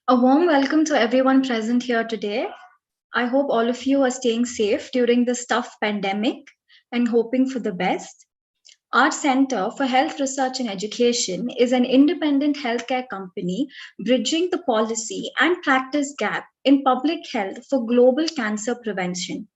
A warm welcome to everyone present here today. I hope all of you are staying safe during this tough pandemic and hoping for the best. Our Center for Health Research and Education is an independent healthcare company bridging the policy and practice gap in public health for global cancer prevention.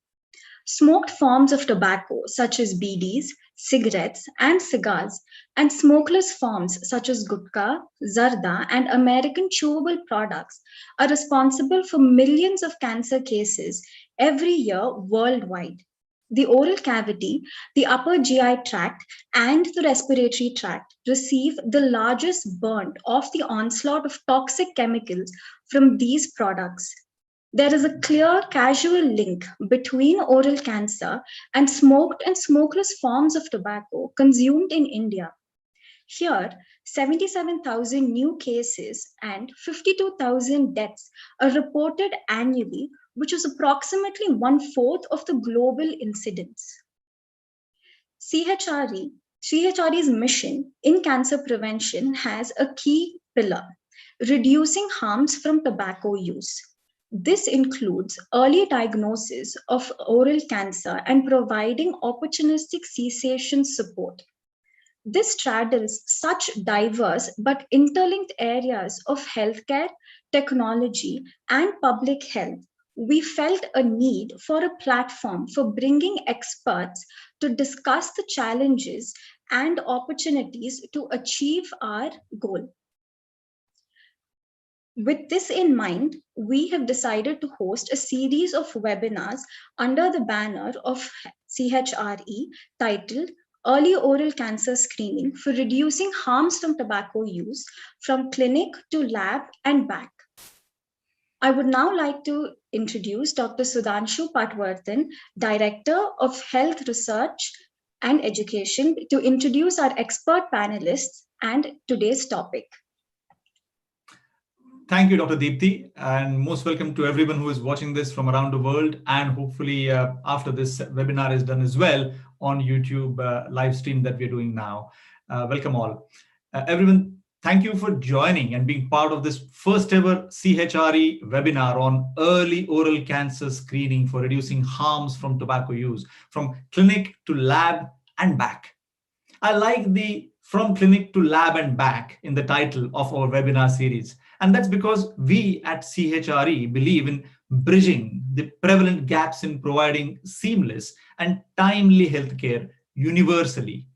Smoked forms of tobacco, such as BDs, cigarettes, and cigars, and smokeless forms such as gutka, zarda, and American chewable products are responsible for millions of cancer cases every year worldwide. The oral cavity, the upper GI tract, and the respiratory tract receive the largest burn of the onslaught of toxic chemicals from these products. There is a clear causal link between oral cancer and smoked and smokeless forms of tobacco consumed in India. Here, 77,000 new cases and 52,000 deaths are reported annually, which is approximately one fourth of the global incidence. CHRE, CHRE's mission in cancer prevention has a key pillar: reducing harms from tobacco use. This includes early diagnosis of oral cancer and providing opportunistic cessation support. This straddles such diverse but interlinked areas of healthcare, technology, and public health. We felt a need for a platform for bringing experts to discuss the challenges and opportunities to achieve our goal. With this in mind, we have decided to host a series of webinars under the banner of CHRE titled Early Oral Cancer Screening for Reducing Harms from Tobacco Use from Clinic to Lab and Back. I would now like to introduce Dr. Sudhanshu Patwardhan, Director of Health Research and Education, to introduce our expert panelists and today's topic. Thank you, Dr. Deepthi, and most welcome to everyone who is watching this from around the world, and hopefully after this webinar is done as well on YouTube live stream that we're doing now. Welcome all. Everyone, thank you for joining and being part of this first ever CHRE webinar on early oral cancer screening for reducing harms from tobacco use, from clinic to lab and back. I like the from clinic to lab and back in the title of our webinar series. And that's because we at CHRE believe in bridging the prevalent gaps in providing seamless and timely healthcare universally.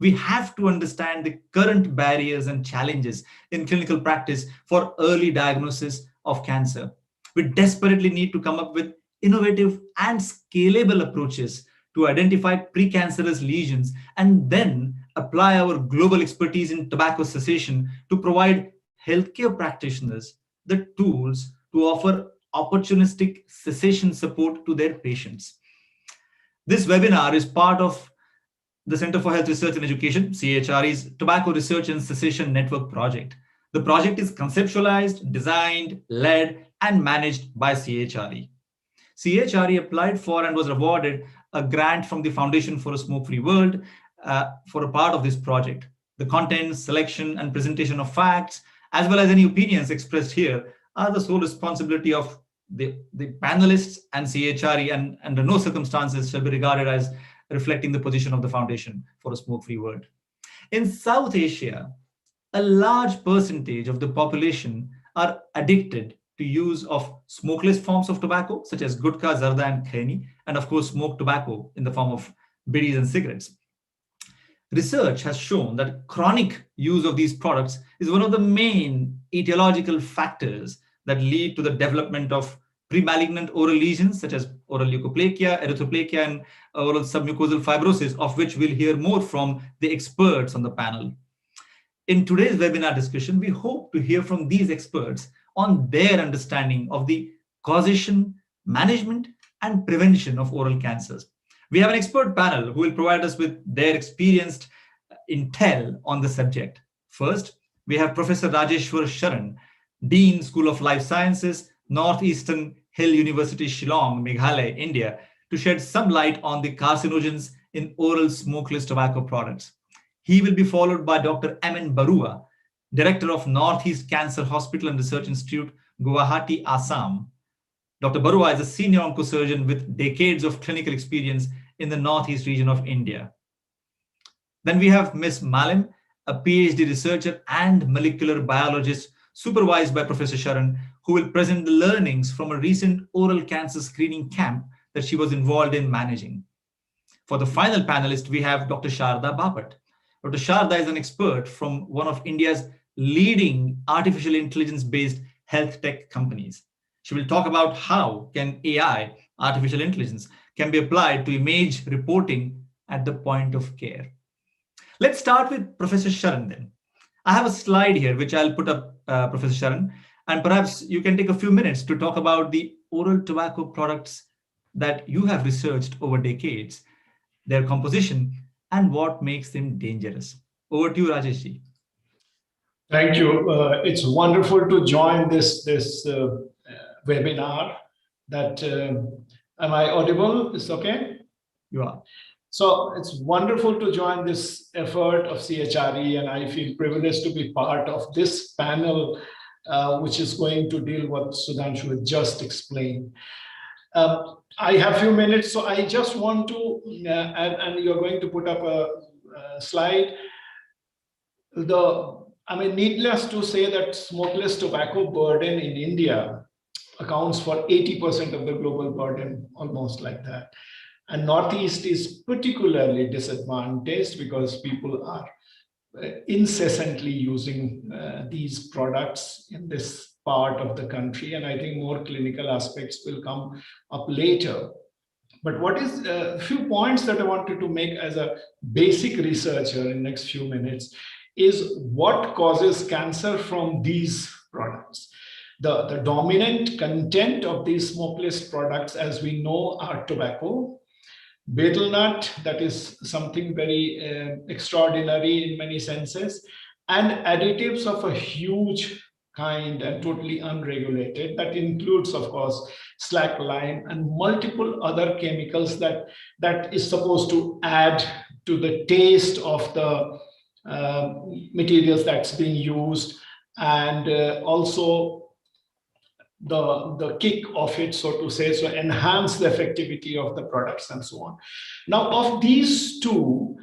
We have to understand the current barriers and challenges in clinical practice for early diagnosis of cancer. We desperately need to come up with innovative and scalable approaches to identify precancerous lesions and then apply our global expertise in tobacco cessation to provide healthcare practitioners the tools to offer opportunistic cessation support to their patients. This webinar is part of the Center for Health Research and Education, CHRE's Tobacco Research and Cessation Network project. The project is conceptualized, designed, led, and managed by CHRE. CHRE applied for and was awarded a grant from the Foundation for a Smoke-Free World for a part of this project. The contents, selection, and presentation of facts, as well as any opinions expressed here, are the sole responsibility of the panelists and CHRE, and under no circumstances shall be regarded as reflecting the position of the Foundation for a Smoke-Free World. In South Asia, a large percentage of the population are addicted to use of smokeless forms of tobacco, such as gutka, zarda, and kheni, and of course, smoked tobacco in the form of bidis and cigarettes. Research has shown that chronic use of these products is one of the main etiological factors that lead to the development of premalignant oral lesions such as oral leukoplakia, erythroplakia, and oral submucosal fibrosis, of which we'll hear more from the experts on the panel. In today's webinar discussion, we hope to hear from these experts on their understanding of the causation, management, and prevention of oral cancers. We have an expert panel who will provide us with their experienced intel on the subject. First, we have Professor Rajeshwar Sharan, Dean, School of Life Sciences, Northeastern Hill University, Shillong, Meghalaya, India, to shed some light on the carcinogens in oral smokeless tobacco products. He will be followed by Dr. M.N. Barua, Director of Northeast Cancer Hospital and Research Institute, Guwahati, Assam. Dr. Barua is a senior oncosurgeon with decades of clinical experience in the northeast region of India. Then we have Ms. Malim, a PhD researcher and molecular biologist supervised by Professor Sharan, who will present the learnings from a recent oral cancer screening camp that she was involved in managing. For the final panelist, we have Dr. Sharda Bapat. Dr. Sharda is an expert from one of India's leading artificial intelligence-based health tech companies. She will talk about how can AI, artificial intelligence, can be applied to image reporting at the point of care. Let's start with Professor Sharan then. I have a slide here which I'll put up, Professor Sharan, and perhaps you can take a few minutes to talk about the oral tobacco products that you have researched over decades, their composition, and what makes them dangerous. Over to you, Rajesh. Thank you. It's wonderful to join this webinar. That am I audible? Is okay? You are. So it's wonderful to join this effort of CHRE, and I feel privileged to be part of this panel, which is going to deal with what Sudhanshu had just explained. I have a few minutes, so I just want to, and you're going to put up a slide. Needless to say that smokeless tobacco burden in India accounts for 80% of the global burden, almost like that. And Northeast is particularly disadvantaged because people are incessantly using these products in this part of the country. And I think more clinical aspects will come up later. But what is a few points that I wanted to make as a basic researcher in the next few minutes is what causes cancer from these products. The dominant content of these smokeless products, as we know, are tobacco, betel nut, that is something very extraordinary in many senses, and additives of a huge kind and totally unregulated. That includes, of course, slack lime and multiple other chemicals that is supposed to add to the taste of the materials that's being used, and also the kick of it, so to say, so enhance the effectivity of the products and so on. Now, of these two,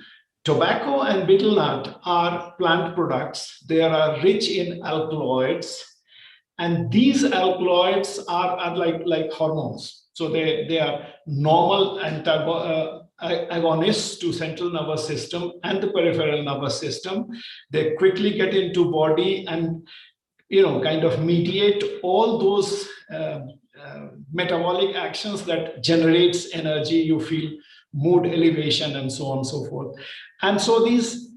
tobacco and betel nut are plant products. They are rich in alkaloids, and these alkaloids are like hormones. So they are normal agonists to central nervous system and the peripheral nervous system. They quickly get into body and kind of mediate all those metabolic actions that generates energy. You feel mood elevation and so on and so forth. And so these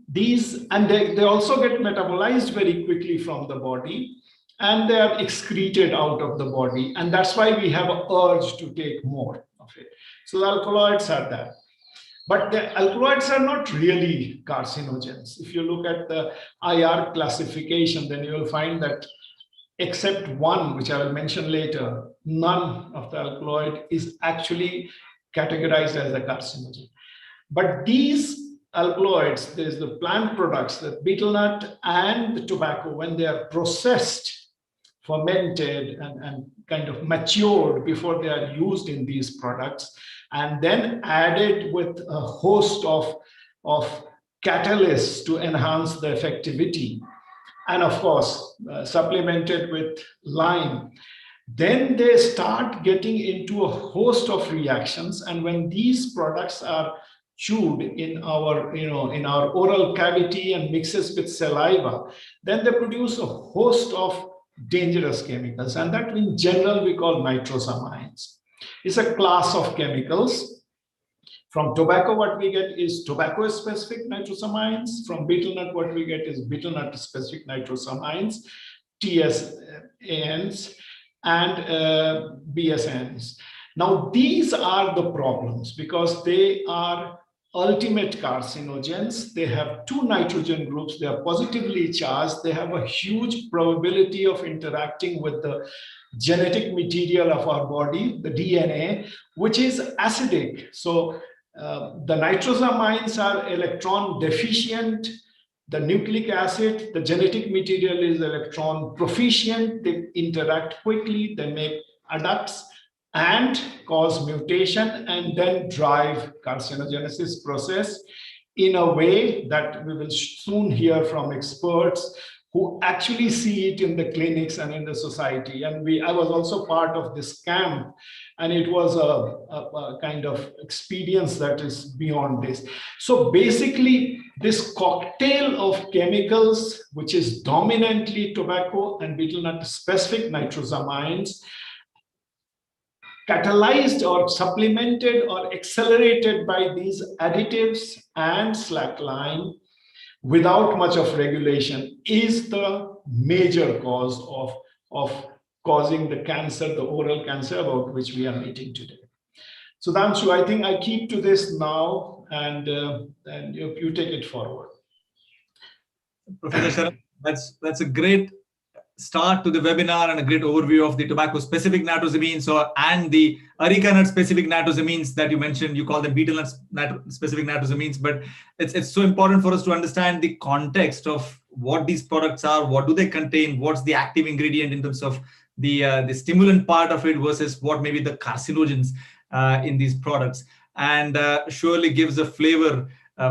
and they also get metabolized very quickly from the body, and they are excreted out of the body. And that's why we have an urge to take more of it. So the alkaloids are that. But the alkaloids are not really carcinogens. If you look at the IR classification, then you will find that except one, which I will mention later, none of the alkaloid is actually categorized as a carcinogen. But these alkaloids, there's the plant products, the betel nut and the tobacco, when they are processed, fermented, and kind of matured before they are used in these products, and then added with a host of catalysts to enhance the effectivity, and of course, supplemented with lime, then they start getting into a host of reactions. And when these products are chewed in our oral cavity and mixes with saliva, then they produce a host of dangerous chemicals, and that in general we call nitrosamines. It's a class of chemicals. From tobacco, what we get is tobacco-specific nitrosamines. From betel nut, what we get is betel nut-specific nitrosamines, TSANs, and BSNs. Now, these are the problems because they are ultimate carcinogens. They have two nitrogen groups. They are positively charged. They have a huge probability of interacting with the genetic material of our body, the DNA, which is acidic. So the nitrosamines are electron deficient, The nucleic acid, the genetic material is electron proficient. They interact quickly, they make adducts and cause mutation and then drive carcinogenesis process in a way that we will soon hear from experts who actually see it in the clinics and in the society. And I was also part of this camp, and it was a kind of experience that is beyond this. So basically, this cocktail of chemicals, which is dominantly tobacco and betel nut specific nitrosamines, catalyzed or supplemented or accelerated by these additives and slackline without much of regulation, is the major cause of causing the cancer, the oral cancer about which we are meeting today. So Damshu, I think I keep to this now, and you take it forward. Professor Sharan, that's a great start to the webinar and a great overview of the tobacco specific nitrosamines and the areca nut specific nitrosamines that you mentioned. You call them betel nut specific nitrosamines, but it's so important for us to understand the context of what these products are, what do they contain, what's the active ingredient in terms of the stimulant part of it versus what may be the carcinogens in these products, and surely gives a flavor,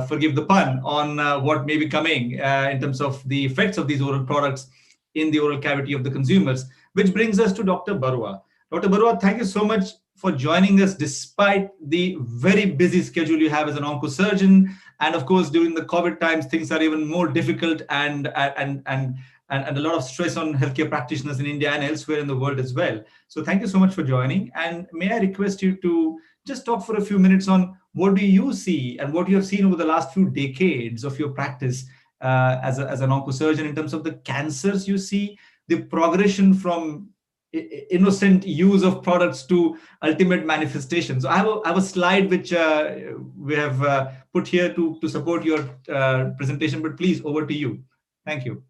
forgive the pun, on what may be coming in terms of the effects of these oral products in the oral cavity of the consumers, which brings us to Dr. Barua. Dr. Barua, thank you so much for joining us despite the very busy schedule you have as an oncosurgeon. And of course, during the COVID times, things are even more difficult and a lot of stress on healthcare practitioners in India and elsewhere in the world as well. So thank you so much for joining. And may I request you to just talk for a few minutes on what do you see and what you have seen over the last few decades of your practice as an oncosurgeon in terms of the cancers you see, the progression from innocent use of products to ultimate manifestations. So I have a slide which we have put here to support your presentation, but please, over to you. Thank you.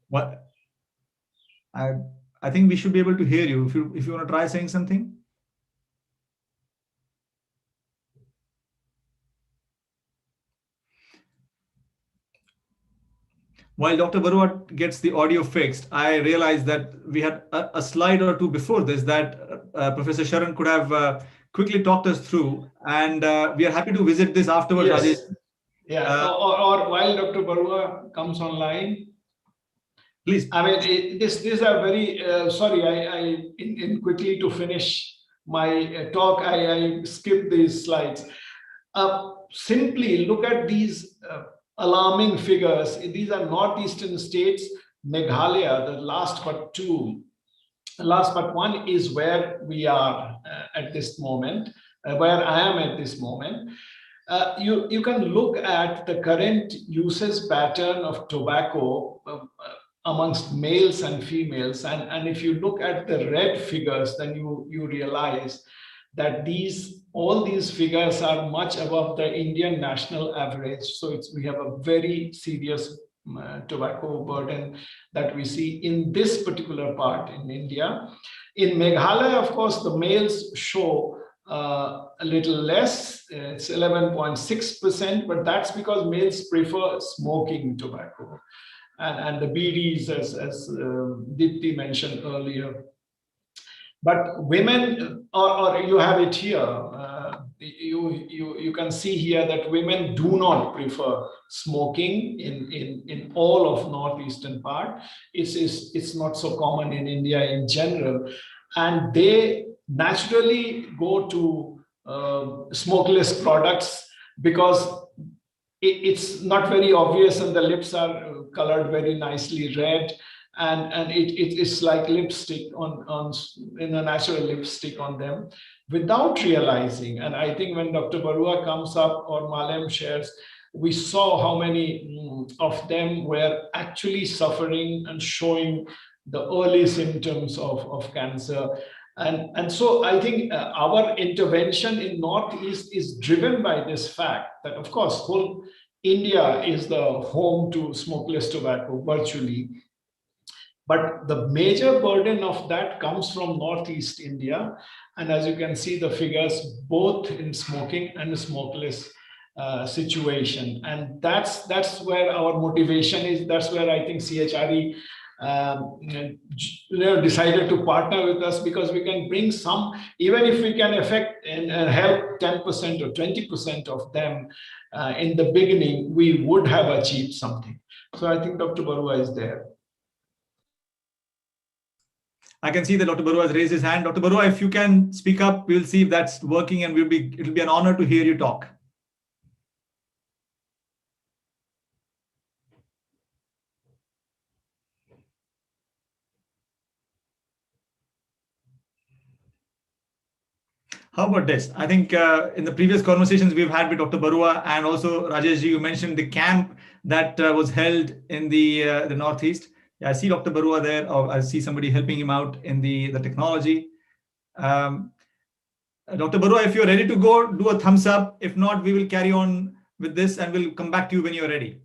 What I think we should be able to hear you. If you want to try saying something. While Dr. Barua gets the audio fixed, I realized that we had a slide or two before this that Professor Sharan could have quickly talked us through, and we are happy to visit this afterwards. Yes. Rajesh. Yeah, or while Dr. Barua comes online. Please. I mean, these are very, sorry, in quickly to finish my talk, I skipped these slides. Simply look at these alarming figures. These are northeastern states, Meghalaya, the last but one is where we are at this moment, where I am at this moment. You can look at the current usage pattern of tobacco amongst males and females, and if you look at the red figures, then you realize that all these figures are much above the Indian national average. So we have a very serious tobacco burden that we see in this particular part in India. In Meghalaya, of course, the males show a little less, it's 11.6%, but that's because males prefer smoking tobacco and the BDs, as Dipti mentioned earlier. But women, or you have it here, you can see here that women do not prefer smoking in all of northeastern part. It's not so common in India in general, and they naturally go to smokeless products because it's not very obvious and the lips are colored very nicely red, and it's like lipstick in a natural lipstick on them without realizing. And I think when Dr. Barua comes up or Malem shares, we saw how many of them were actually suffering and showing the early symptoms of cancer. And so I think our intervention in Northeast is driven by this fact that, of course, whole India is the home to smokeless tobacco virtually. But the major burden of that comes from Northeast India. And as you can see, the figures both in smoking and smokeless situation. And that's where our motivation is. That's where I think CHRE decided to partner with us, because we can bring some, even if we can affect and help 10% or 20% of them in the beginning, we would have achieved something. So I think Dr. Barua is there. I can see that Dr. Barua has raised his hand. Dr. Barua, if you can speak up, we'll see if that's working, and it'll be an honor to hear you talk. How about this? I think in the previous conversations we've had with Dr. Barua and also Rajesh ji, you mentioned the camp that was held in the Northeast. Yeah, I see Dr. Barua there, or I see somebody helping him out in the technology. Dr. Barua, if you're ready to go, do a thumbs up. If not, we will carry on with this and we'll come back to you when you're ready.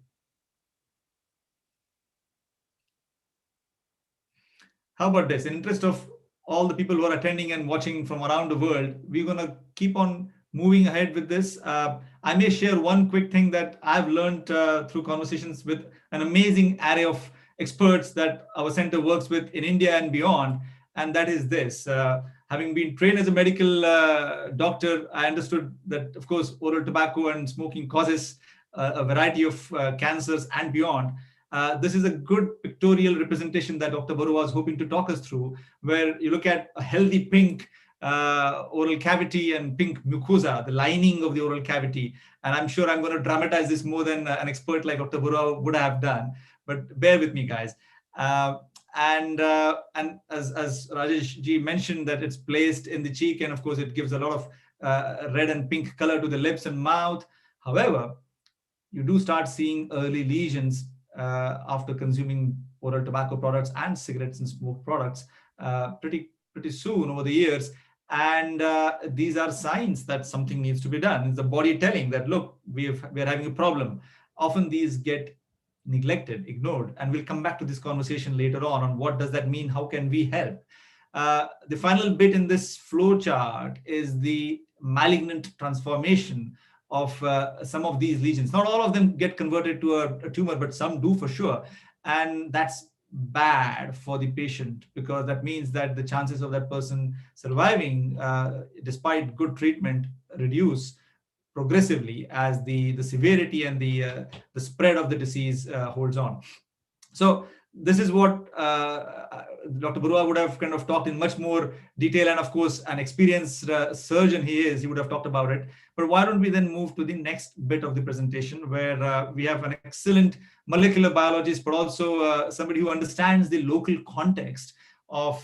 How about this? In interest of all the people who are attending and watching from around the world, we're going to keep on moving ahead with this. I may share one quick thing that I've learned through conversations with an amazing array of experts that our center works with in India and beyond. And that is this. Having been trained as a medical doctor, I understood that, of course, oral tobacco and smoking causes a variety of cancers and beyond. This is a good pictorial representation that Dr. Barua was hoping to talk us through, where you look at a healthy pink oral cavity and pink mucosa, the lining of the oral cavity. And I'm sure I'm going to dramatize this more than an expert like Dr. Barua would have done, but bear with me, guys. And as Rajesh ji mentioned, that it's placed in the cheek, and of course it gives a lot of red and pink color to the lips and mouth. However, you do start seeing early lesions after consuming oral tobacco products and cigarettes and smoke products pretty soon over the years. And these are signs that something needs to be done. It's the body telling that, look, we're having a problem. Often these get neglected, ignored, and we'll come back to this conversation later on what does that mean, how can we help. The final bit in this flow chart is the malignant transformation of some of these lesions. Not all of them get converted to a tumor, but some do for sure. And that's bad for the patient, because that means that the chances of that person surviving, despite good treatment, reduce progressively as the severity and the spread of the disease holds on. So this is what Dr. Barua would have kind of talked in much more detail, and of course, an experienced surgeon he would have talked about it. But why don't we then move to the next bit of the presentation, where we have an excellent molecular biologist, but also somebody who understands the local context of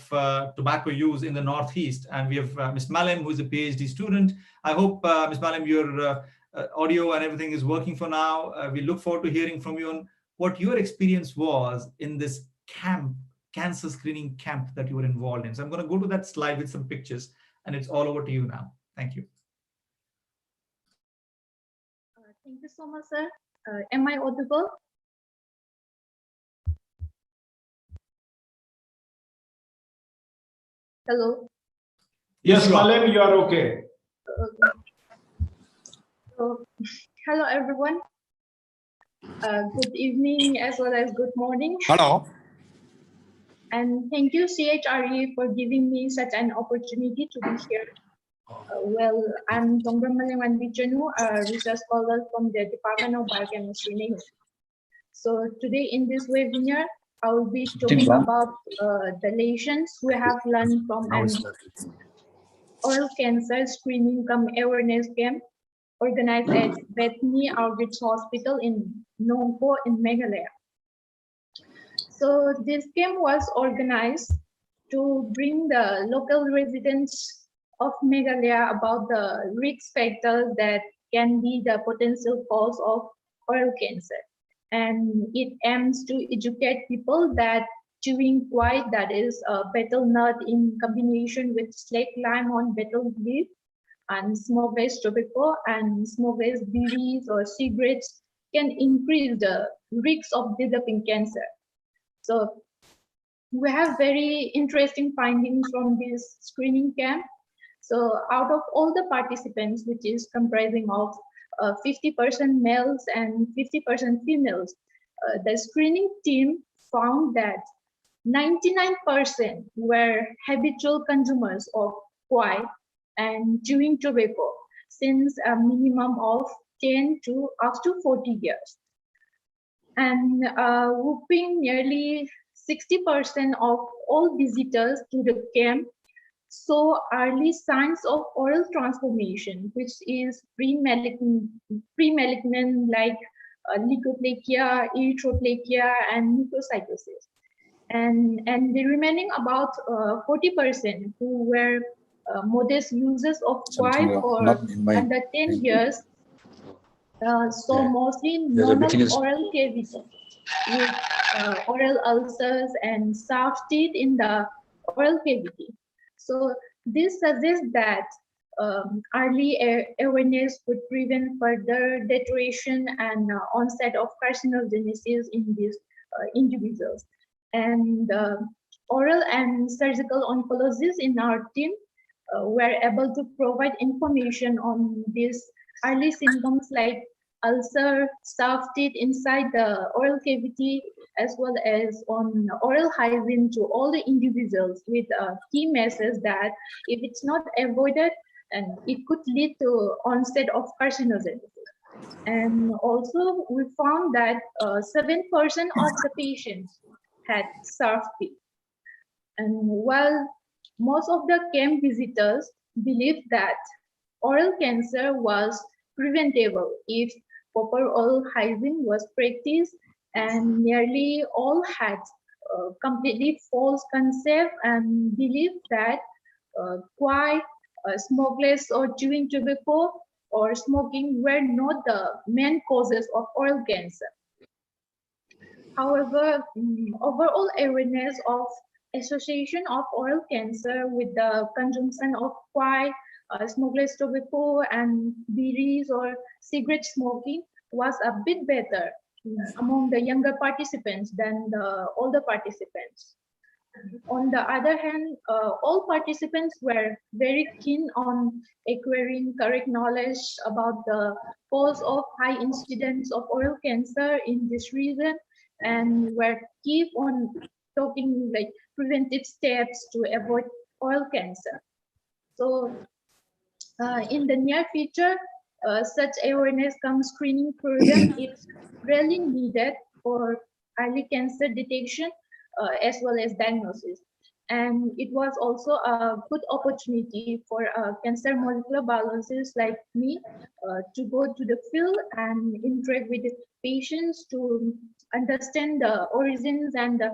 tobacco use in the Northeast. And we have Ms. Malam, who is a PhD student. I hope, Ms. Malam, your audio and everything is working for now. We look forward to hearing from you on what your experience was in this camp, cancer screening camp that you were involved in. So I'm going to go to that slide with some pictures, and it's all over to you now. Thank you. Thank you so much, sir. Am I audible? Hello. Yes, Malam, you are okay. So, hello, everyone. Good evening as well as good morning. Hello. And thank you, CHRE, for giving me such an opportunity to be here. Well, I'm Dr. Malam Vichanu, a research scholar from the Department of Biochemistry, NEHU. So today in this webinar, I will be talking about the lessons we have learned from an oral cancer screening awareness camp organized at Bethany Outreach Hospital in Nongpo in Meghalaya. So this camp was organized to bring the local residents of Meghalaya about the risk factors that can be the potential cause of oral cancer. And it aims to educate people that chewing quai, that is betel nut in combination with slaked lime on betel leaf, and smokeless tobacco and smokeless bidis or cigarettes can increase the risk of developing cancer. So we have very interesting findings from this screening camp. So out of all the participants, which is comprising of 50% males and 50% females, the screening team found that 99% were habitual consumers of quai and chewing tobacco since a minimum of 10 to up to 40 years. And whooping nearly 60% of all visitors to the camp saw early signs of oral transformation, which is pre-malignant like leukoplakia, erythroplakia, and mucositis. And the remaining about 40% who were modest users of quai for under 10 years saw mostly non-oral cavity with oral ulcers and soft teeth in the oral cavity. So this suggests that early awareness could prevent further deterioration and onset of carcinogenesis in these individuals. And oral and surgical oncologists in our team were able to provide information on these early symptoms like ulcer, soft teeth inside the oral cavity, as well as on oral hygiene to all the individuals with a key message that if it's not avoided, and it could lead to onset of carcinogenesis. And also we found that 7% of the patients had soft teeth. And while most of the camp visitors believed that oral cancer was preventable if proper oral hygiene was practiced, and nearly all had completely false concept and believed that quai, smokeless or chewing tobacco or smoking were not the main causes of oral cancer. However, overall awareness of association of oral cancer with the consumption of quai, smokeless tobacco, and bidis or cigarette smoking was a bit better among the younger participants than the older participants. On the other hand, all participants were very keen on acquiring correct knowledge about the cause of high incidence of oral cancer in this region, and were keen on talking like preventive steps to avoid oral cancer. So in the near future, such awareness cum screening program is really needed for early cancer detection as well as diagnosis. And it was also a good opportunity for cancer molecular biologists like me to go to the field and interact with the patients to understand the origins and the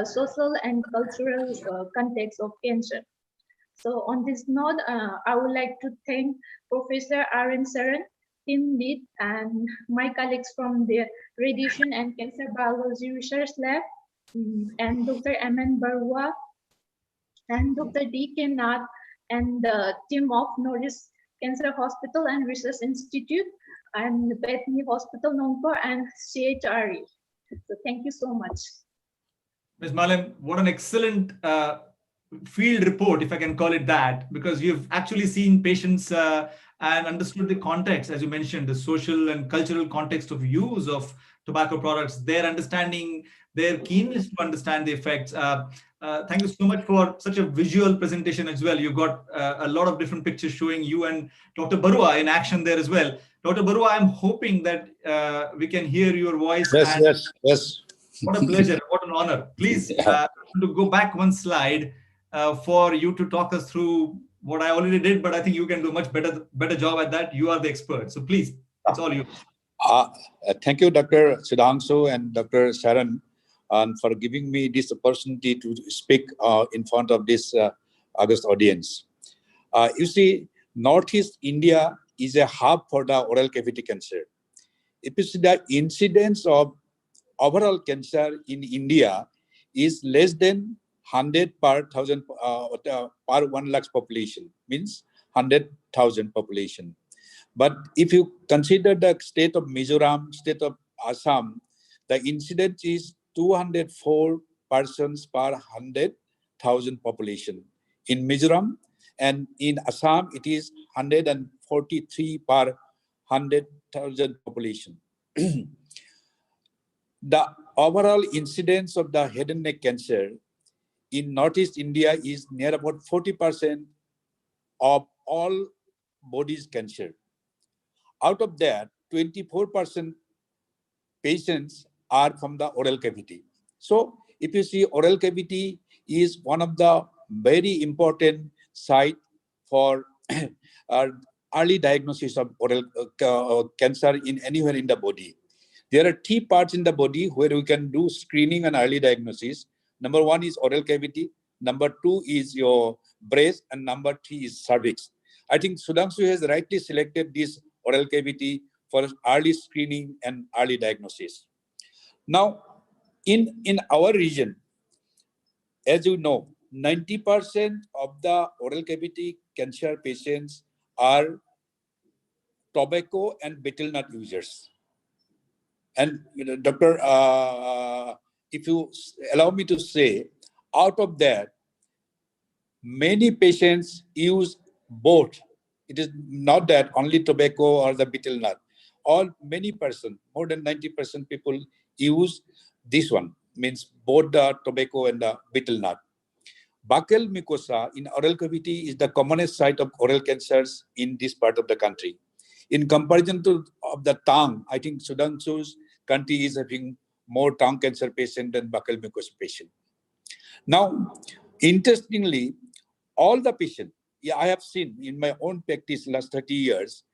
social and cultural context of cancer. So on this note, I would like to thank Professor R.N. Saran, team lead, and my colleagues from the Radiation and Cancer Biology Research Lab, and Dr. M.N. Barua, and Dr. D.K. Nath, and the team of Norris Cancer Hospital and Research Institute, and Bethany Hospital, Nongpur, and CHRE. So thank you so much. Ms. Malam, what an excellent field report, if I can call it that, because you've actually seen patients and understood the context, as you mentioned, the social and cultural context of use of tobacco products, their understanding, their keenness to understand the effects. Thank you so much for such a visual presentation as well. You got a lot of different pictures showing you and Dr. Barua in action there as well. Dr. Barua, I'm hoping that we can hear your voice. Yes. What a pleasure, what an honor. Please, to go back one slide for you to talk us through what I already did, but I think you can do a much better job at that. You are the expert. So please, it's all you. Thank you, Dr. Sudhanshu and Dr. Saran, for giving me this opportunity to speak in front of this august audience. You see, Northeast India is a hub for the oral cavity cancer. If you see the incidence of overall cancer in India is less than 100 per 1,000 per 1 lakh population, means 100,000 population. But if you consider the state of Mizoram, state of Assam, the incidence is 204 persons per 100,000 population in Mizoram, and in Assam it is 143 per 100,000 population. The overall incidence of the head and neck cancer in Northeast India is near about 40% of all bodies cancer. Out of that, 24% patients are from the oral cavity. So if you see, oral cavity is one of the very important site for early diagnosis of oral cancer in anywhere in the body. There are 3 parts in the body where we can do screening and early diagnosis. Number 1 is oral cavity. Number 2 is your breast, and number 3 is cervix. I think Sudhanshu has rightly selected this oral cavity for early screening and early diagnosis. Now, in our region, as you know, 90% of the oral cavity cancer patients are tobacco and betel nut users. And Doctor, if you allow me to say, out of that, many patients use both. It is not that only tobacco or the betel nut. Many person, more than 90% people use this one, means both the tobacco and the betel nut. Buccal mucosa in oral cavity is the commonest site of oral cancers in this part of the country. In comparison to of the tongue, I think Sudhanshu's country is having more tongue cancer patient than buccal mucosa patient. Now, interestingly, all the patients, I have seen in my own practice last 30 years,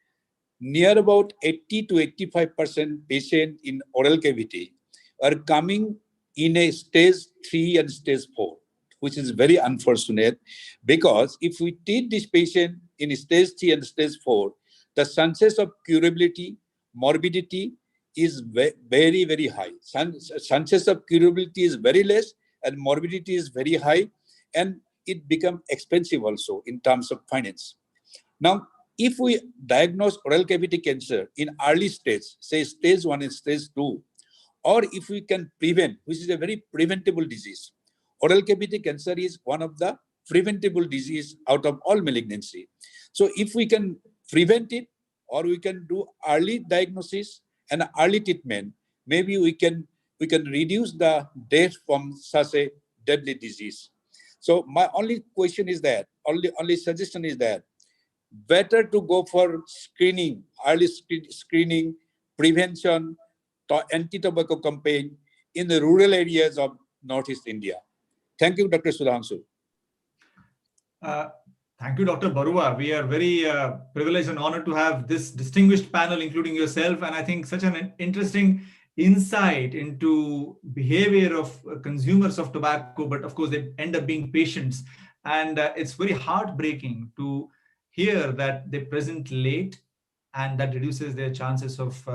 near about 80 to 85% patient in oral cavity are coming in a stage 3 and stage 4, which is very unfortunate, because if we treat this patient in stage 3 and stage 4, the chances of curability, morbidity is very, very high. Chances of curability is very less and morbidity is very high, and it becomes expensive also in terms of finance. Now, if we diagnose oral cavity cancer in early stage, say stage 1 and stage 2, or if we can prevent, which is a very preventable disease. Oral cavity cancer is one of the preventable disease out of all malignancy. So if we can prevent it, or we can do early diagnosis and early treatment, maybe we can reduce the death from such a deadly disease. So my only question is that, only suggestion is that, better to go for screening, early screening, prevention, anti-tobacco campaign in the rural areas of Northeast India. Thank you, Dr. Sudhanshu. Thank you, Dr. Barua. We are very privileged and honored to have this distinguished panel, including yourself, and I think such an interesting insight into behavior of consumers of tobacco, but of course they end up being patients. And it's very heartbreaking to hear that they present late, and that reduces their chances of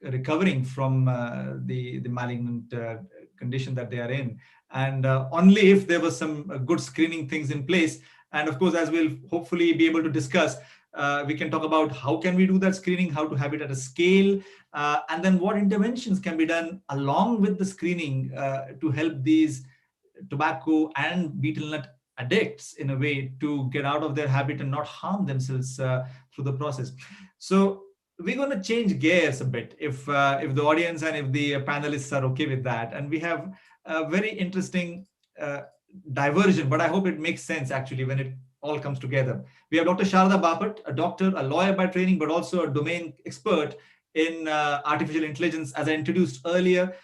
recovering from the malignant condition that they are in. And only if there was some good screening things in place. And of course, as we'll hopefully be able to discuss, we can talk about how can we do that screening, how to have it at a scale, and then what interventions can be done along with the screening to help these tobacco and betel nut addicts in a way to get out of their habit and not harm themselves through the process. So we're going to change gears a bit if the audience and if the panelists are okay with that. And we have a very interesting diversion, but I hope it makes sense actually when it all comes together. We have Dr. Sharda Bapat, a doctor, a lawyer by training, but also a domain expert in artificial intelligence. As I introduced earlier,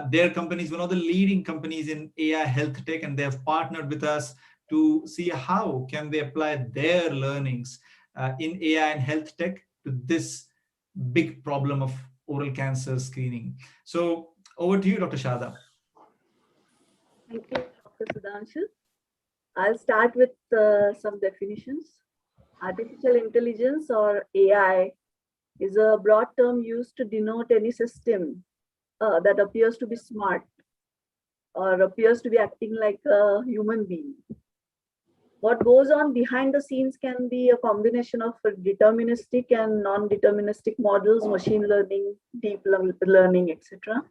their company is one of the leading companies in AI health tech, and they have partnered with us to see how can they apply their learnings in AI and health tech to this big problem of oral cancer screening. So over to you, Dr. Sharda. Thank you, Dr. Sudhanshu. I'll start with some definitions. Artificial intelligence, or AI, is a broad term used to denote any system that appears to be smart, or appears to be acting like a human being. What goes on behind the scenes can be a combination of deterministic and non-deterministic models, machine learning, deep learning, etc.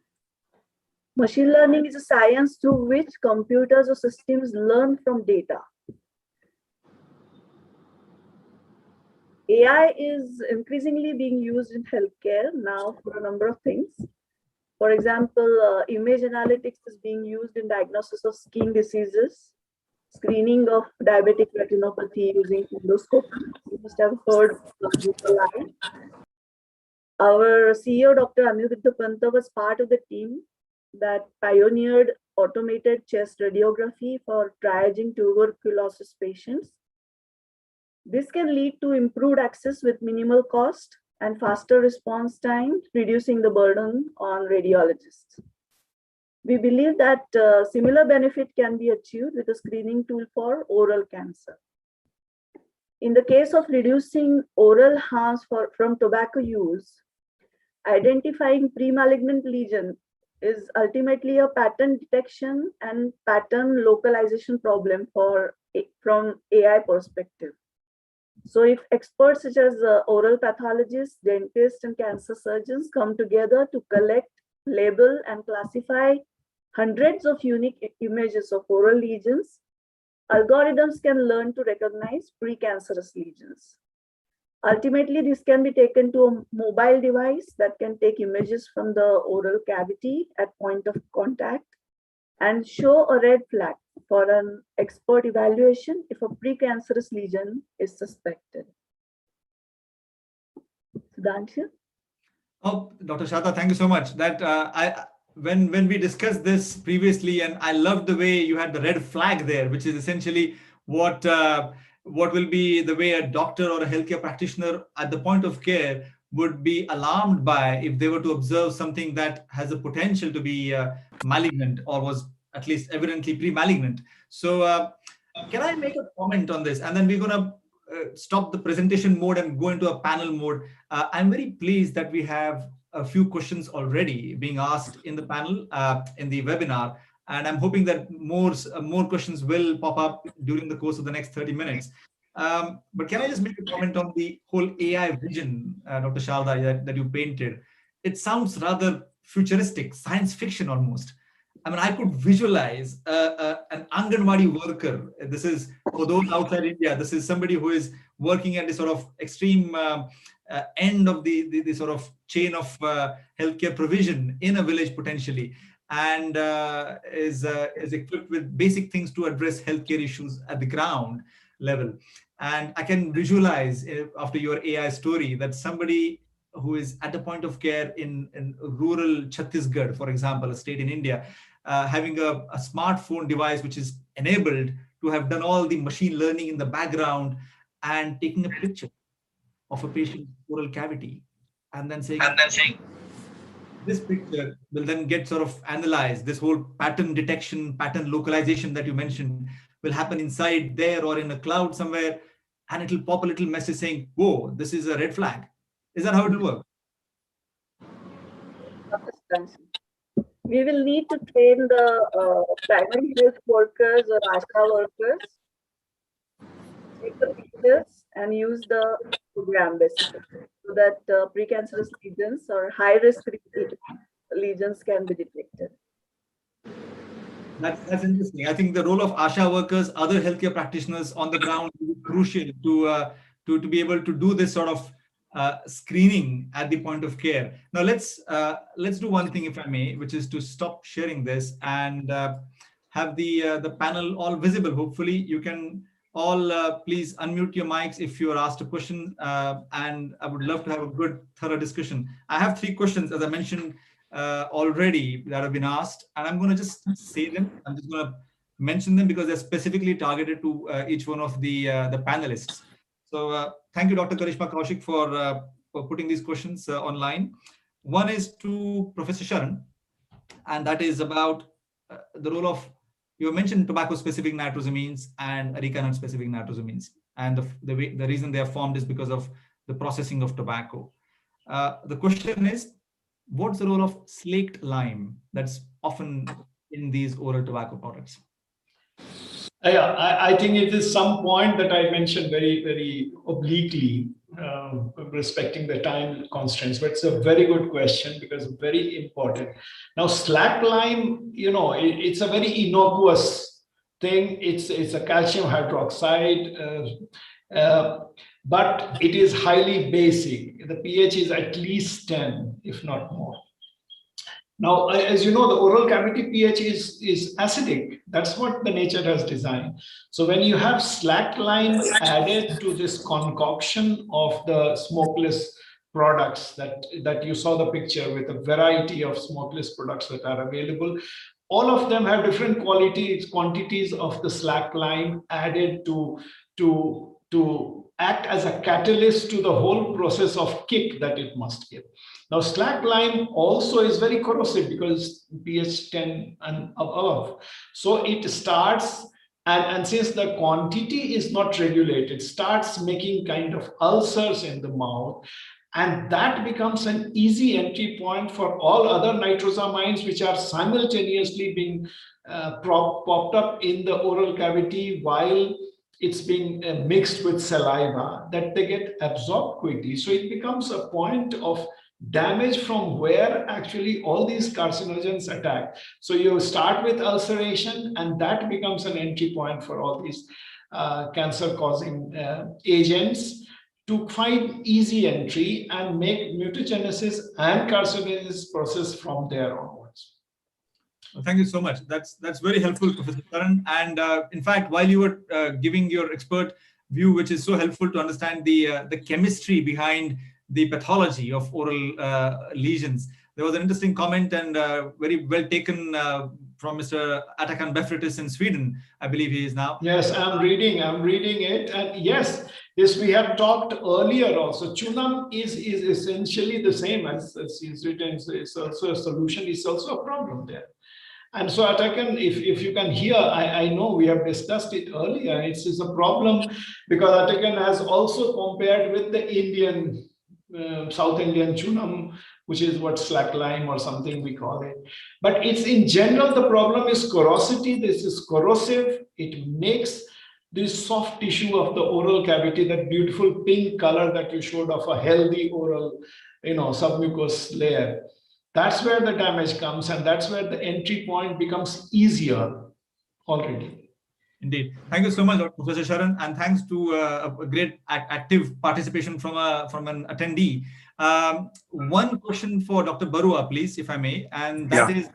Machine learning is a science through which computers or systems learn from data. AI is increasingly being used in healthcare now for a number of things. For example, image analytics is being used in diagnosis of skin diseases, screening of diabetic retinopathy using endoscopy. You must have heard of Google Eye. Our CEO, Dr. Aniruddha Panta, was part of the team that pioneered automated chest radiography for triaging tuberculosis patients. This can lead to improved access with minimal cost and faster response time, reducing the burden on radiologists. We believe that similar benefit can be achieved with a screening tool for oral cancer. In the case of reducing oral harms from tobacco use, identifying pre-malignant lesion is ultimately a pattern detection and pattern localization problem from AI perspective. So if experts such as oral pathologists, dentists, and cancer surgeons come together to collect, label, and classify hundreds of unique images of oral lesions, algorithms can learn to recognize precancerous lesions. Ultimately, this can be taken to a mobile device that can take images from the oral cavity at point of contact and show a red flag for an expert evaluation if a precancerous lesion is suspected. Sudhanshu? Oh, Dr. Shada, thank you so much. That when we discussed this previously, and I love the way you had the red flag there, which is essentially what will be the way a doctor or a healthcare practitioner at the point of care would be alarmed by if they were to observe something that has a potential to be malignant or was at least evidently pre-malignant. So can I make a comment on this? And then we're going to stop the presentation mode and go into a panel mode. I'm very pleased that we have a few questions already being asked in the panel, in the webinar. And I'm hoping that more questions will pop up during the course of the next 30 minutes. But can I just make a comment on the whole AI vision, Dr. Sharda, that you painted? It sounds rather futuristic, science fiction almost. I mean, I could visualize an Anganwadi worker. This is, for those outside India, this is somebody who is working at the sort of extreme end of the sort of chain of healthcare provision in a village potentially, and is equipped with basic things to address healthcare issues at the ground level. And I can visualize, after your AI story, that somebody who is at the point of care in rural Chhattisgarh, for example, a state in India, having a smartphone device which is enabled to have done all the machine learning in the background and taking a picture of a patient's oral cavity and then saying this picture will then get sort of analyzed. This whole pattern detection, pattern localization that you mentioned will happen inside there or in a cloud somewhere, and it'll pop a little message saying, whoa, this is a red flag. Is that how it will work? We will need to train the primary health workers or ASHA workers, take the pictures and use the program basically, so that precancerous lesions or high-risk lesions can be detected. That's interesting. I think the role of ASHA workers, other healthcare practitioners on the ground will be crucial to be able to do this sort of screening at the point of care. Now let's do one thing, if I may, which is to stop sharing this and have the panel all visible. Hopefully you can all please unmute your mics if you are asked a question, and I would love to have a good thorough discussion. I have 3 questions, as I mentioned already, that have been asked, and I'm going to just say them. I'm just going to mention them because they're specifically targeted to each one of the panelists. So thank you, Dr. Karishma Kaushik, for putting these questions online. One is to Professor Sharan, and that is about the role of, you mentioned tobacco-specific nitrosamines and areca nut-specific nitrosamines, and the reason they are formed is because of the processing of tobacco. The question is, what's the role of slaked lime that's often in these oral tobacco products? Yeah, I think it is some point that I mentioned very, very obliquely, respecting the time constraints, but it's a very good question because very important. Now, slackline, it's a very innocuous thing. It's a calcium hydroxide, but it is highly basic. The pH is at least 10, if not more. Now, as you know, the oral cavity pH is acidic. That's what the nature has designed. So when you have slackline added to this concoction of the smokeless products that you saw the picture with a variety of smokeless products that are available, all of them have different quantities of the slackline added to act as a catalyst to the whole process of kick that it must give. Now, slackline also is very corrosive because pH 10 and above. So it starts, and since the quantity is not regulated, starts making kind of ulcers in the mouth. And that becomes an easy entry point for all other nitrosamines, which are simultaneously being popped up in the oral cavity while it's being mixed with saliva, that they get absorbed quickly. So it becomes a point of damage from where actually all these carcinogens attack. So you start with ulceration, and that becomes an entry point for all these cancer-causing agents to find easy entry and make mutagenesis and carcinogenesis process from there onwards. Well, thank you so much. That's very helpful, Professor Karan. And in fact, while you were giving your expert view, which is so helpful to understand the chemistry behind the pathology of oral lesions, there was an interesting comment and very well taken from Mr. Atakan Befritis in Sweden. I believe he is now. Yes, I'm reading it. And yes, this we have talked earlier also. Chunam is essentially the same as is written. It's also a solution, it's also a problem there. And so Atakan, if you can hear, I know we have discussed it earlier. It's a problem because Atakan has also compared with the Indian, South Indian chunam, which is what slackline or something we call it. But it's in general, the problem is corrosity. This is corrosive. It makes this soft tissue of the oral cavity, that beautiful pink color that you showed of a healthy oral, submucous layer. That's where the damage comes, and that's where the entry point becomes easier already. Indeed. Thank you so much, Professor Sharan, and thanks to a great active participation from an attendee. One question for Dr. Barua, please, if I may, and that is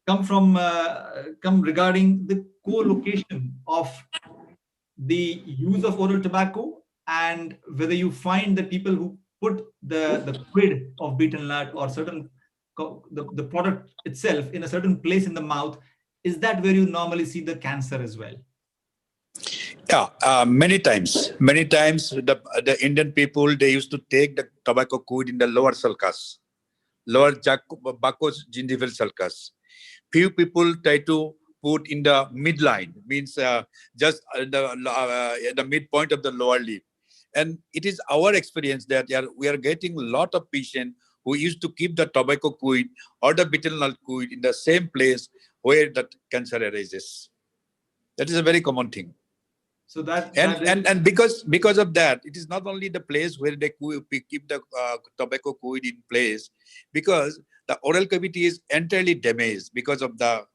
come regarding the co-location of the use of oral tobacco, and whether you find that people who put the quid of betel nut or certain the product itself in a certain place in the mouth, is that where you normally see the cancer as well? Yeah, many times the Indian people, they used to take the tobacco quid in the lower sulcus, lower Bacchus gingival sulcus. Few people try to put in the midline, means just the midpoint of the lower lip. And it is our experience that we are getting a lot of patients who used to keep the tobacco quid or the betel nut quid in the same place where that cancer arises. That is a very common thing. So and because of that, it is not only the place where they keep the tobacco quid in place, because the oral cavity is entirely damaged because of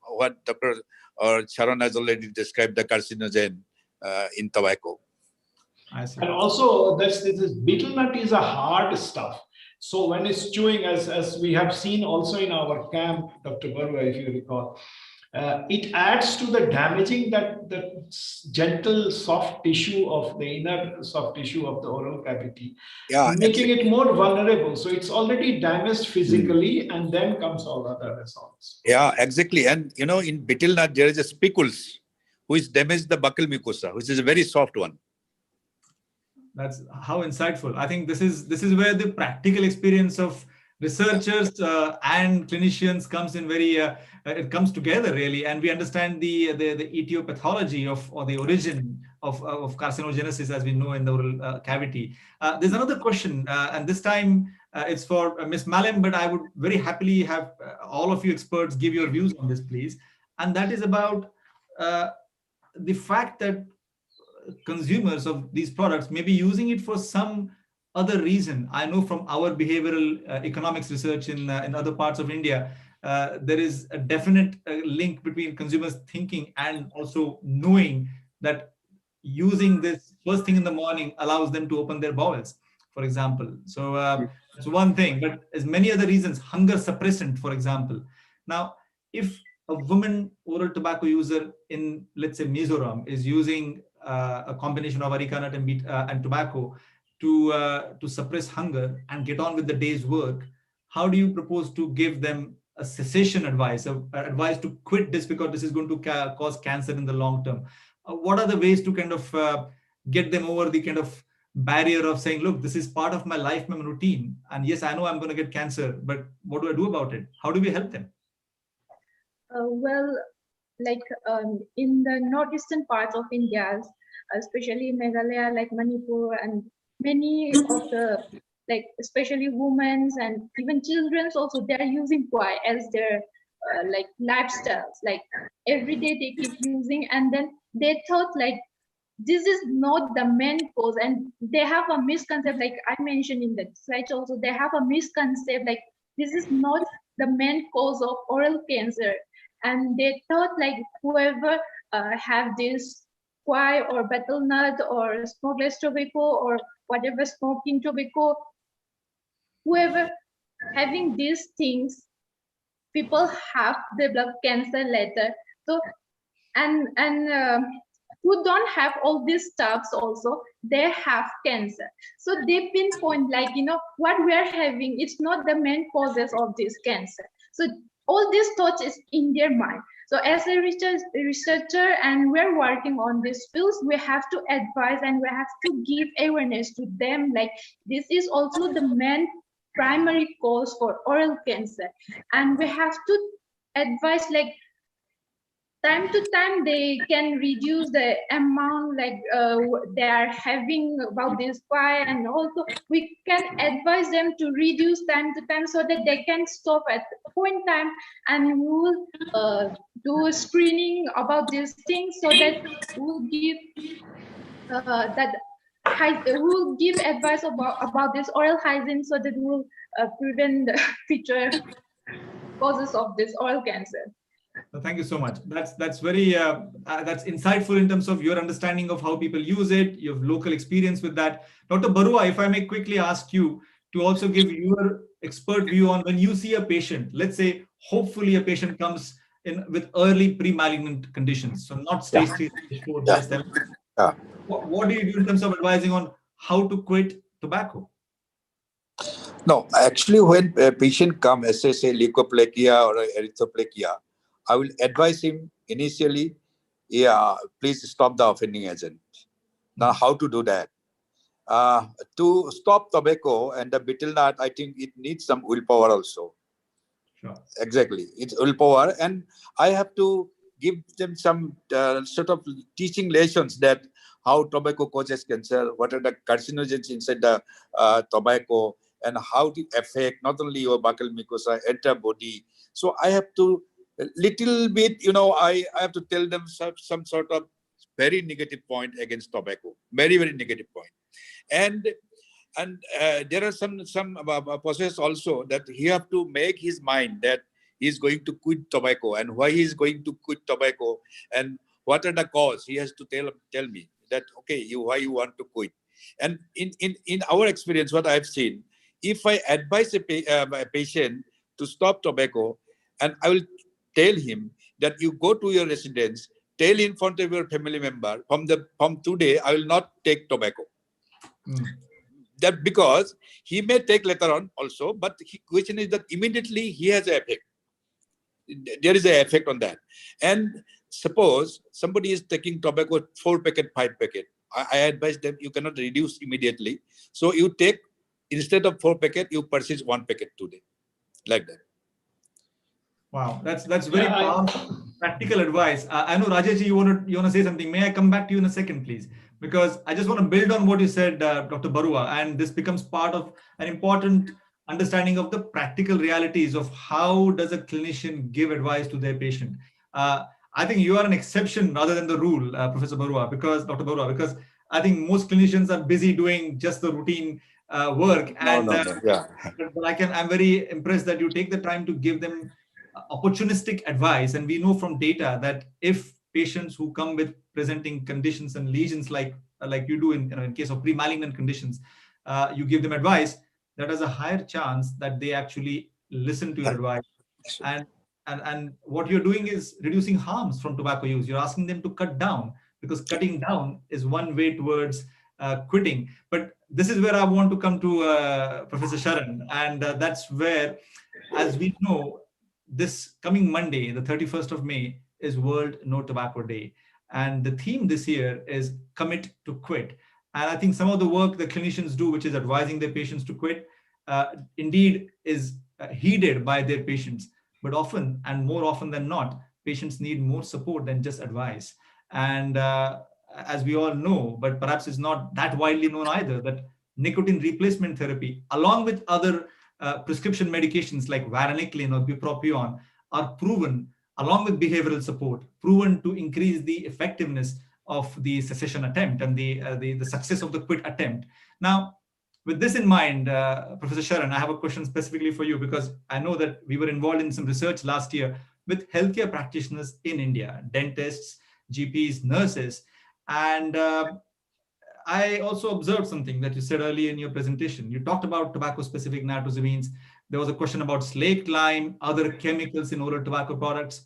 what Dr. Sharan has already described, the carcinogen in tobacco. I see. And also, this betel nut is a hard stuff. So when it's chewing, as we have seen also in our camp, Dr. Barua, if you recall, it adds to the damaging that the gentle soft tissue of the inner soft tissue of the oral cavity, making it more vulnerable. So it's already damaged physically, and then comes all other results. Yeah, exactly. And in betel nut, there is a spicules, which damage the buccal mucosa, which is a very soft one. That's how insightful. I think this is where the practical experience of researchers and clinicians comes in it comes together really, and we understand the etiopathology or the origin of carcinogenesis as we know in the oral cavity. There's another question, and this time It's for Ms. Malim, but I would very happily have all of you experts give your views on this, please. And that is about the fact that consumers of these products may be using it for some other reason. I know from our behavioral economics research in other parts of India, there is a definite link between consumers thinking and also knowing that using this first thing in the morning allows them to open their bowels, for example. So that's one thing, but as many other reasons, hunger suppressant, for example. Now, if a woman oral tobacco user in, let's say, Mizoram is using a combination of areca nut and tobacco to suppress hunger and get on with the day's work, how do you propose to give them a cessation advice, advice to quit this because this is going to cause cancer in the long term? What are the ways to kind of get them over the kind of barrier of saying, look, this is part of my life, my routine, and yes, I know I'm going to get cancer, but what do I do about it? How do we help them? Well, like in the northeastern parts of India, especially Meghalaya, like Manipur, and many of the, like especially women and even children also, they are using kwai as their like lifestyles. Like every day they keep using, and then they thought like this is not the main cause, and they have a misconception. Like I mentioned in the slide also, they have a misconception like this is not the main cause of oral cancer, and they thought like whoever have this kwai or betel nut or smokeless tobacco or whatever smoking tobacco, whoever having these things, people have developed cancer later. So and who don't have all these stuffs also, they have cancer. So they pinpoint like, you know, what we are having, it's not the main causes of this cancer. So all these thoughts is in their mind. So as a researcher, and we're working on these fields, we have to advise and we have to give awareness to them, like this is also the main primary cause for oral cancer. And we have to advise like time to time they can reduce the amount like they are having about this kwai, and also we can advise them to reduce time to time so that they can stop at point time, and we will do screening about these things so that we'll give we'll give advice about this oral hygiene so that we'll prevent the future causes of this oral cancer. Thank you so much. That's very that's insightful in terms of your understanding of how people use it. You have local experience with that. Dr. Barua, if I may quickly ask you to also give your expert view on when you see a patient, let's say, hopefully a patient comes in with early pre-malignant conditions, so not stage 3, stage 4, stage 7. What do you do in terms of advising on how to quit tobacco? No, actually, when a patient comes, as I say, leukoplakia or erythroplakia, I will advise him initially, please stop the offending agent. Now, how to do that? To stop tobacco and the betel nut, I think it needs some willpower also. Sure. Exactly. It's willpower. And I have to give them some sort of teaching lessons that how tobacco causes cancer, what are the carcinogens inside the tobacco, and how it affect not only your buccal mucosa, entire body. So I have to little bit, I have to tell them some sort of very negative point against tobacco, very, very negative point. And there are some process also that he have to make his mind that he's going to quit tobacco, and why he's going to quit tobacco, and what are the cause. He has to tell me that, okay, why you want to quit. And in our experience, what I've seen, if I advise a patient to stop tobacco, and I will tell him that you go to your residence, tell in front of your family member, from today, I will not take tobacco. That because he may take later on also, but the question is that immediately he has an effect. There is an effect on that. And suppose somebody is taking tobacco 4 packet, 5 packet. I advise them you cannot reduce immediately. So you take, instead of 4 packet, you purchase 1 packet today, like that. Wow, that's very powerful, practical advice. I know Rajesh, you want to say something. May I come back to you in a second, please? Because I just want to build on what you said, Dr. Barua, and this becomes part of an important understanding of the practical realities of how does a clinician give advice to their patient. I think you are an exception rather than the rule, Professor Barua, Dr. Barua, because I think most clinicians are busy doing just the routine work. And Yeah. but I'm very impressed that you take the time to give them opportunistic advice. And we know from data that if patients who come with presenting conditions and lesions like you do in case of pre-malignant conditions, you give them advice, that has a higher chance that they actually listen to your advice. And what you're doing is reducing harms from tobacco use. You're asking them to cut down, because cutting down is one way towards quitting. But this is where I want to come to Professor Sharan, and that's where, as we know, this coming Monday, the 31st of May, is World No Tobacco Day. And the theme this year is Commit to Quit. And I think some of the work the clinicians do, which is advising their patients to quit, indeed is heeded by their patients. But often, and more often than not, patients need more support than just advice. And as we all know, but perhaps it's not that widely known either, that nicotine replacement therapy, along with other prescription medications like varenicline or bupropion, are proven, along with behavioral support, proven to increase the effectiveness of the cessation attempt and the success of the quit attempt. Now, with this in mind, Professor Sharan, I have a question specifically for you, because I know that we were involved in some research last year with healthcare practitioners in India, dentists, GPs, nurses, and I also observed something that you said earlier in your presentation. You talked about tobacco-specific nitrosamines. There was a question about slaked lime, other chemicals in oral tobacco products.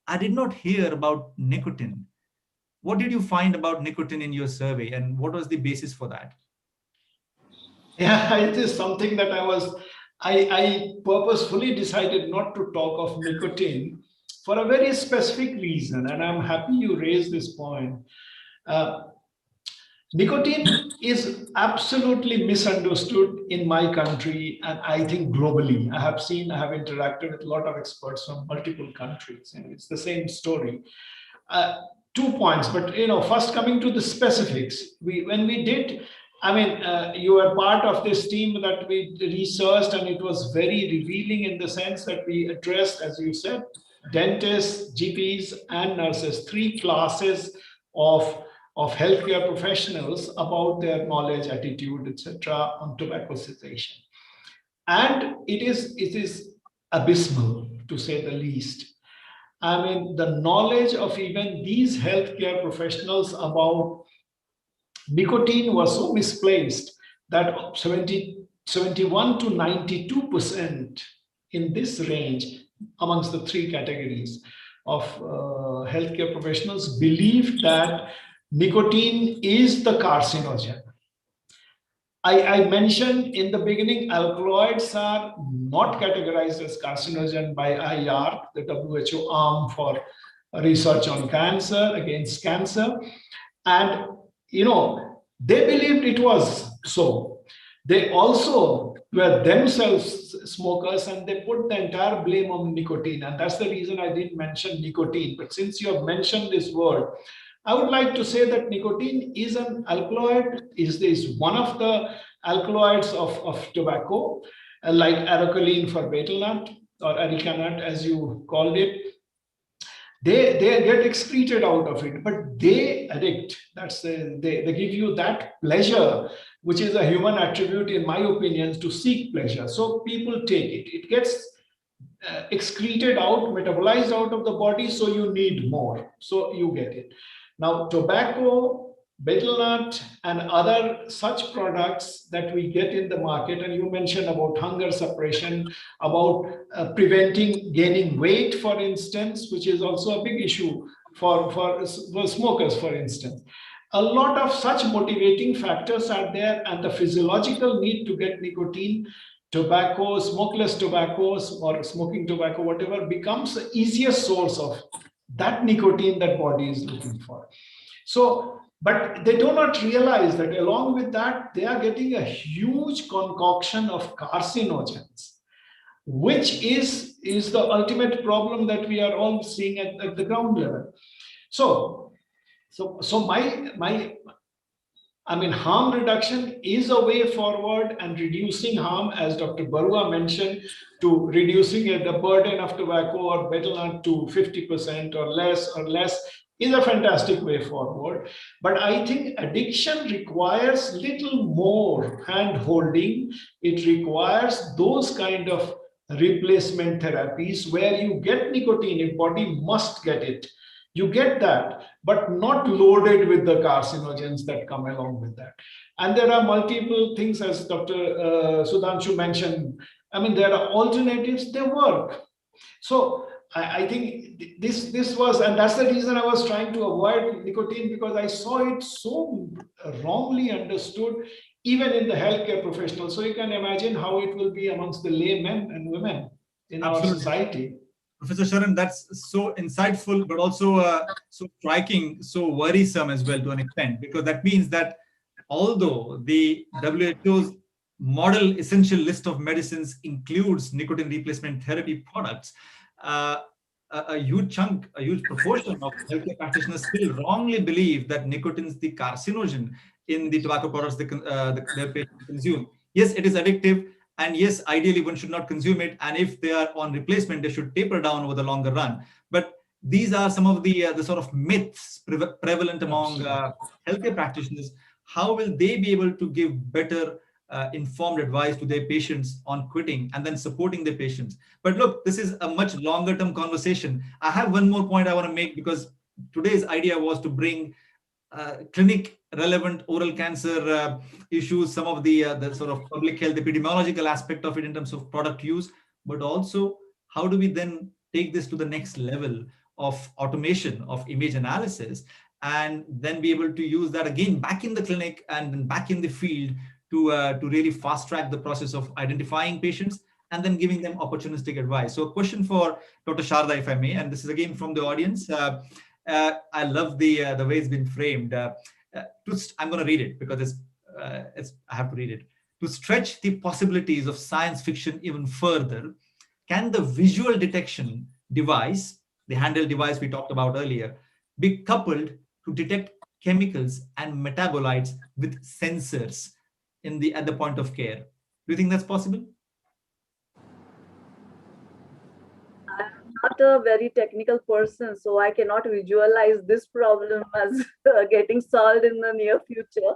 I did not hear about nicotine. What did you find about nicotine in your survey, and what was the basis for that? Yeah, it is something that I purposefully decided not to talk of nicotine for a very specific reason, and I'm happy you raised this point. Nicotine is absolutely misunderstood in my country, and I think globally. I have interacted with a lot of experts from multiple countries, and it's the same story. 2 points, but first coming to the specifics. When we did, you were part of this team that we researched, and it was very revealing in the sense that we addressed, as you said, dentists, GPs, and nurses, 3 classes of healthcare professionals about their knowledge, attitude, etc. on tobacco cessation. And it is abysmal, to say the least. The knowledge of even these healthcare professionals about nicotine was so misplaced that 71 to 92% in this range amongst the 3 categories of healthcare professionals believe that nicotine is the carcinogen. I mentioned in the beginning, alkaloids are not categorized as carcinogen by IARC, the WHO arm for research on cancer, against cancer. And, they believed it was so. They also were themselves smokers, and they put the entire blame on nicotine. And that's the reason I didn't mention nicotine. But since you have mentioned this word, I would like to say that nicotine is an alkaloid, is one of the alkaloids of tobacco, like aracholine for betel nut or areca nut, as you called it. They get excreted out of it, but they addict. They give you that pleasure, which is a human attribute, in my opinion, to seek pleasure. So people take it. It gets excreted out, metabolized out of the body, so you need more. So you get it. Now, tobacco, betel nut, and other such products that we get in the market, and you mentioned about hunger suppression, about preventing gaining weight, for instance, which is also a big issue for smokers, for instance. A lot of such motivating factors are there, and the physiological need to get nicotine, tobacco, smokeless tobaccos, or smoking tobacco, whatever, becomes the easiest source of that nicotine that body is looking for. So, but they do not realize that along with that, they are getting a huge concoction of carcinogens, which is the ultimate problem that we are all seeing at the ground level. So I mean, harm reduction is a way forward, and reducing harm, as Dr. Barua mentioned, to reducing the burden of tobacco or betel to 50% or less is a fantastic way forward. But I think addiction requires little more hand holding. It requires those kind of replacement therapies where you get nicotine, your body must get it. You get that, but not loaded with the carcinogens that come along with that. And there are multiple things, as Dr. Sudhanshu mentioned. I mean, there are alternatives, they work. So I think this was, and that's the reason I was trying to avoid nicotine, because I saw it so wrongly understood, even in the healthcare professionals. So you can imagine how it will be amongst the laymen and women in our society. Professor Sharan, that's so insightful, but also so striking, so worrisome as well to an extent, because that means that although the WHO's model essential list of medicines includes nicotine replacement therapy products, a huge chunk, a huge proportion of healthcare practitioners still wrongly believe that nicotine is the carcinogen in the tobacco products their patients consume. Yes, it is addictive. And yes, ideally one should not consume it. And if they are on replacement, they should taper down over the longer run. But these are some of the sort of myths prevalent among healthcare practitioners. How will they be able to give better informed advice to their patients on quitting and then supporting their patients? But look, this is a much longer term conversation. I have one more point I want to make, because today's idea was to bring clinic relevant oral cancer issues, some of the sort of public health epidemiological aspect of it in terms of product use, but also how do we then take this to the next level of automation of image analysis, and then be able to use that again back in the clinic and then back in the field to really fast track the process of identifying patients and then giving them opportunistic advice. So a question for Dr. Sharda, if I may, and this is again from the audience. I love the way it's been framed. I'm going to read it because I have to read it. To stretch the possibilities of science fiction even further, can the visual detection device, the handheld device we talked about earlier, be coupled to detect chemicals and metabolites with sensors at the point of care? Do you think that's possible? I'm not a very technical person, so I cannot visualize this problem as getting solved in the near future.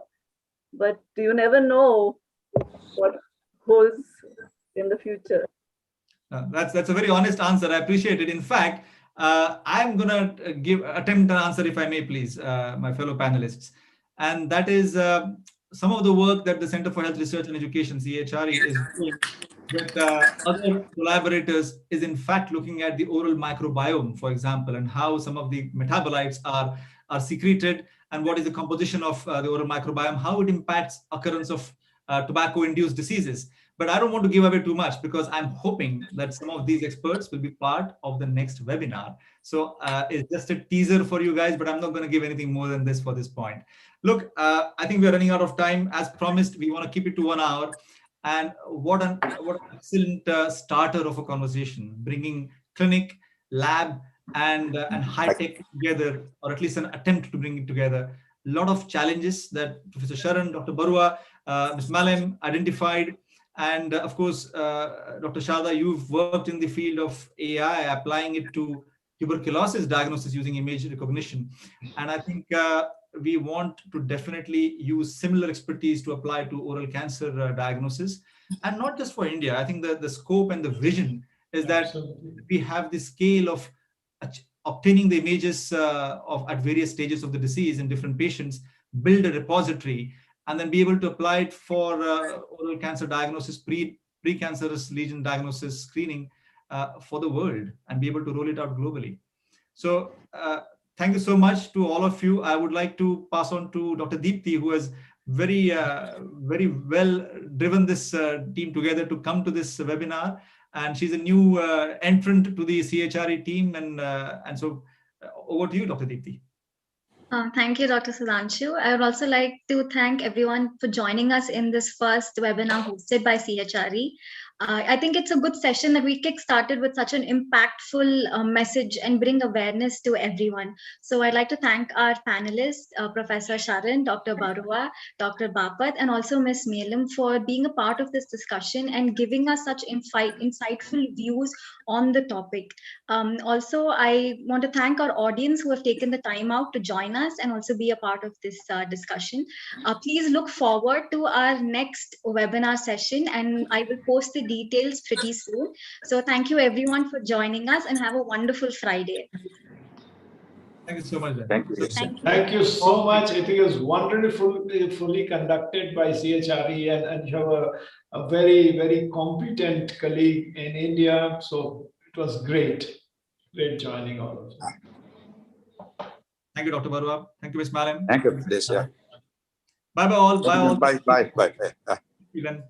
But you never know what holds in the future. That's a very honest answer. I appreciate it. In fact, I'm going to attempt an answer, if I may, please, my fellow panelists. And that is some of the work that the Center for Health Research and Education, CHRE, is doing with other collaborators is in fact looking at the oral microbiome, for example, and how some of the metabolites are secreted, and what is the composition of the oral microbiome, how it impacts occurrence of tobacco-induced diseases. But I don't want to give away too much, because I'm hoping that some of these experts will be part of the next webinar. So it's just a teaser for you guys, but I'm not going to give anything more than this for this point. Look, I think we're running out of time. As promised, we want to keep it to 1 hour. And what an excellent starter of a conversation, bringing clinic, lab, and high tech together, or at least an attempt to bring it together. A lot of challenges that Professor Sharan, Dr. Barua, Ms. Malem identified. And of course, Dr. Sharda, you've worked in the field of AI, applying it to tuberculosis diagnosis using image recognition. And I think we want to definitely use similar expertise to apply to oral cancer diagnosis. And not just for India. I think the scope and the vision is that we have the scale of obtaining the images at various stages of the disease in different patients, build a repository, and then be able to apply it for oral cancer diagnosis, pre-cancerous lesion diagnosis, screening for the world, and be able to roll it out globally. So thank you so much to all of you. I would like to pass on to Dr. Deepti, who has very well driven this team together to come to this webinar. And she's a new entrant to the CHRE team. And so over to you, Dr. Deepti. Thank you, Dr. Sudhanshu. I would also like to thank everyone for joining us in this first webinar hosted by CHRE. I think it's a good session that we kick-started with such an impactful message and bring awareness to everyone. So I'd like to thank our panelists, Professor Sharan, Dr. Barua, Dr. Bapat, and also Ms. Melam for being a part of this discussion and giving us such insightful views on the topic. Also, I want to thank our audience who have taken the time out to join us and also be a part of this discussion. Please look forward to our next webinar session, and I will post the details pretty soon. So thank you everyone for joining us, and have a wonderful Friday. Thank you so much. Thank you. Thank you so much. I think it was wonderfully conducted by CHRE, and you have a very, very competent colleague in India. So it was great joining all of you. Thank you, Dr. Barua. Thank you, Ms. Malam. Thank you for this. Yeah. Bye bye all. Bye. Bye. Bye. Even.